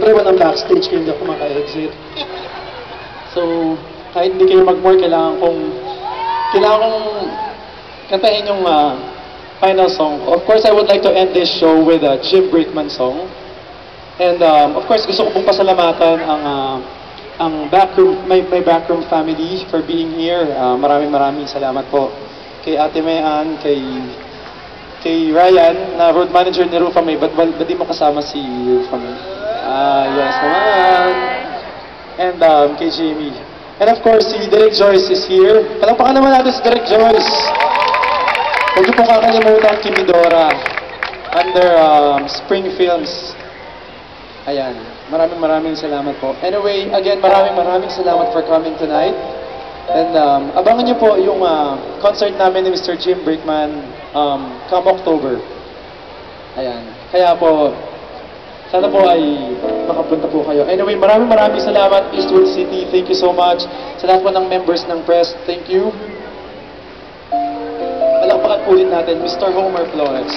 Siyempre, walang backstage kaya hindi ako maka-exit. So, kahit hindi kayo mag-more, kailangan kong kantahin yung final song. Of course, I would like to end this show with a Jim Brickman song. And of course, gusto ko pong pasalamatan ang backroom, my backroom family for being here. Maraming salamat po kay Ate Mayan, kay Ryan, na road manager ni Rufa May. Ba't di mo kasama si Rufa May? Yes naman. And kay Jamie. And of course, si Derek Joyce is here. Palakpakan naman natin si Derek Joyce. Huwag niyo pong kakalimutan, Kimidora, under Spring Films. Ayan. Maraming salamat po. Anyway, again, maraming salamat for coming tonight. And abangan niyo po yung concert namin ni Mr. Jim Brickman come October. Ayan. Kaya po, sana po ay makapunta po kayo. Anyway, maraming salamat, Eastwood City. Thank you so much. Sa lahat po ng members ng press, thank you. Palakpakan po ulit natin, Mr. Homer Flores.